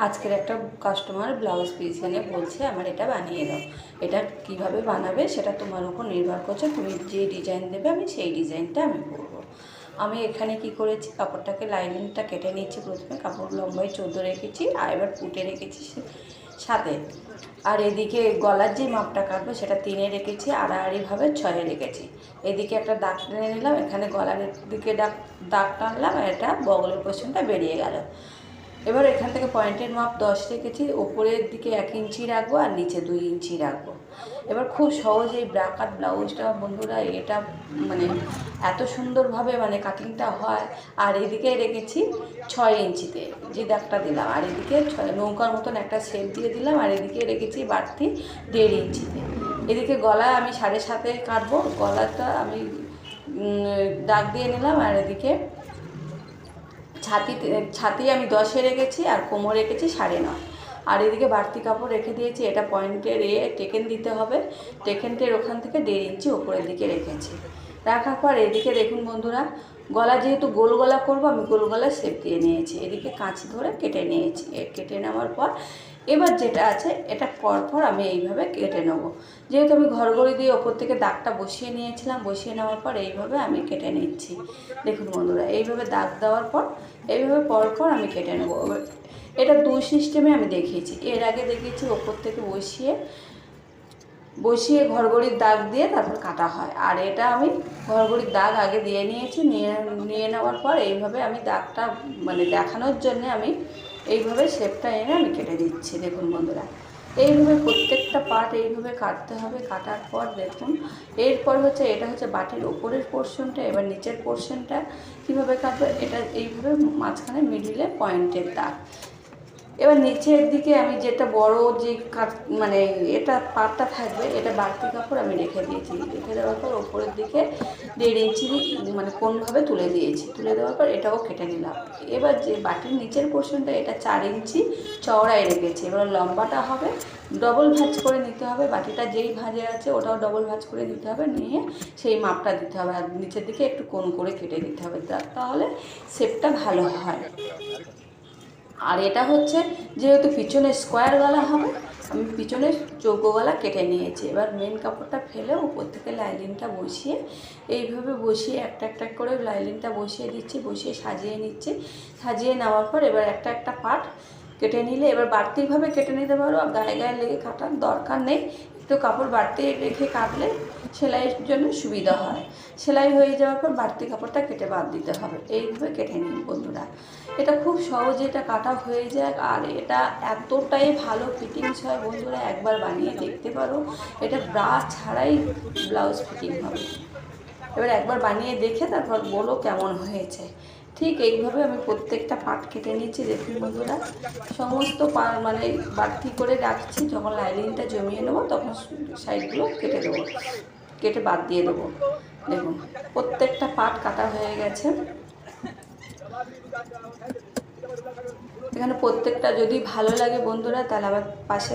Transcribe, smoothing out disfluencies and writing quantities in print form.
আজকের একটা customer blouse piece এনে বলছে আমার এটা বানিয়ে দাও। এটা কিভাবে বানাবে সেটা তোমার উপর নির্ভর করছে, তুমি যে ডিজাইন দেবে আমি সেই ডিজাইনটা আমি করব। আমি এখানে কি করেছি, কাপড়টাকে লাইনিংটা কেটে নিচ্ছি। প্রথমে কাপড় লম্বাই 14 রেখেছি, আর এবার ফুটে রেখেছি 7। আর এদিকে গলার যে মাপটা কাটবো সেটা 3 রেখেছি, আড়াআড়িভাবে 6 রেখেছি। এদিকে একটা দাগ টেনে নিলাম, এখানে গলার দিকে দাগ টানলাম, আর এটা বগলের পোর্শনটা বেরিয়ে গেল। এবার এখান থেকে পয়েন্টের মাপ 10 রেখেছি, ওপরের দিকে 1 ইঞ্চি রাখবো আর নিচে 2 ইঞ্চি রাখবো। এবার খুব সহজ এই ব্রাকাট ব্লাউজটা বন্ধুরা, এটা মানে এত সুন্দরভাবে কাটিংটা হয়। আর এদিকে রেখেছি 6 ইঞ্চিতে যে দাগটা দিলাম, আর এদিকে নৌকার মতন একটা শেপ দিয়ে দিলাম, আর এদিকে রেখেছি বাড়তি 1.5 ইঞ্চিতে। এদিকে গলা আমি 7.5 কাটবো, গলাটা আমি দাগ দিয়ে নিলাম। আর এদিকে ছাতি আমি 10 রেখেছি, আর কোমর রেখেছি 9.5। আর এদিকে বাড়তি কাপড় রেখে দিয়েছি, এটা পয়েন্টের টেকেন দিতে হবে। টেকেনটের ওখান থেকে 1.5 ইঞ্চি ওপরের দিকে রেখেছি। রাখার পর এদিকে দেখুন বন্ধুরা, গলা যেহেতু গোল গলা করবো, আমি গোল গলা শেপ দিয়ে নিয়েছি। এদিকে কাঁচি ধরে কেটে নিয়েছি। কেটে নেওয়ার পর এবার যেটা আছে এটা পরপর আমি এইভাবে কেটে নেব। যেহেতু আমি ঘরগড়ি দিয়ে ওপর থেকে দাগটা বসিয়ে নিয়েছিলাম, বসিয়ে নেওয়ার পর এইভাবে আমি কেটে নিচ্ছি। দেখুন বন্ধুরা, এইভাবে দাগ দেওয়ার পর এইভাবে পরপর আমি কেটে নেব। এটা 2 সিস্টেমে আমি দেখিয়েছি। এর আগে দেখিয়েছি ওপর থেকে বসিয়ে ঘরগড়ির দাগ দিয়ে তারপর কাটা হয়, আর এটা আমি ঘরগড়ির দাগ আগে দিয়ে নিয়েছি। নিয়ে নেওয়ার পর এইভাবে আমি দাগটা দেখানোর জন্য আমি এইভাবে শেপটা এনে আমি কেটে দিচ্ছি। দেখুন বন্ধুরা, এইভাবে প্রত্যেকটা পার্ট এইভাবে কাটতে হবে। কাটার পর দেখুন, এরপর এটা হচ্ছে বাটির ওপরের পোর্শনটা। এবার নিচের পোর্শনটা কীভাবে কাটবে, এটা এইভাবে মাঝখানে মিডিলে পয়েন্টের দাগ। এবার নিচের দিকে আমি যেটা বড় যে এটা পাটটা থাকবে, এটা বাড়তি কাপড় আমি রেখে দিয়েছি। রেখে দেওয়ার পর ওপরের দিকে 1.5 ইঞ্চি কোনভাবে তুলে দিয়েছি। তুলে দেওয়ার পর এটাও কেটে নিলাম। এবার যে বাটির নিচের পোর্শনটা, এটা 4 ইঞ্চি চওড়ায় রেখেছি। এবার লম্বাটা হবে ডবল ভাঁজ করে নিতে হবে। বাটিটা যেই ভাঁজে আছে ওটাও ডবল ভাঁজ করে নিতে হবে, নিয়ে সেই মাপটা দিতে হবে। আর নিচের দিকে একটু কোণ করে কেটে দিতে হবে, তাহলে শেপটা ভালো হয়। আর এটা হচ্ছে যেহেতু পিছনে স্কোয়ার গলা হবে, আমি পিছনে চৌকো গলা কেটে নিয়েছি। এবার মেন কাপড়টা ফেলে উপর থেকে লাইনিংটা বসিয়ে এইভাবে বসিয়ে একটা করে লাইনিংটা বসিয়ে দিচ্ছি, বসিয়ে সাজিয়ে নিচ্ছি। সাজিয়ে নেওয়ার পর এবার একটা পার্ট কেটে নিলে, এবার বাড়তিভাবে কেটে নিতে পারো, গায়ে গায়ে লেগে কাটার দরকার নেই। একটু কাপড় বাড়তি রেখে কাটলে সেলাইয়ের জন্য সুবিধা হয়। সেলাই হয়ে যাওয়ার পর বাড়তি কাপড়টা কেটে বাদ দিতে হবে। এইভাবে কেটে নিন বন্ধুরা, এটা খুব সহজে এটা কাটা হয়ে যায়। আর এটা এতটাই ভালো ফিটিংস হয় বন্ধুরা, একবার বানিয়ে দেখতে পারো। এটা ব্রা ছাড়াই ব্লাউজ ফিটিং হবে। এবার একবার বানিয়ে দেখে তারপর বলো কেমন হয়েছে। ঠিক এইভাবে আমি প্রত্যেকটা পার্ট কেটে নিচ্ছি। দেখুন বন্ধুরা, সমস্ত বাড়তি করে রাখছি। যখন লাইনিংটা জমিয়ে নেবো তখন সাইডগুলো কেটে দেবো, কেটে বাদ দিয়ে দেবো। দেখুন প্রত্যেকটা পার্ট কাটা হয়ে গেছে। এখানে প্রত্যেকটা যদি ভালো লাগে বন্ধুরা, তাহলে আবার পাশে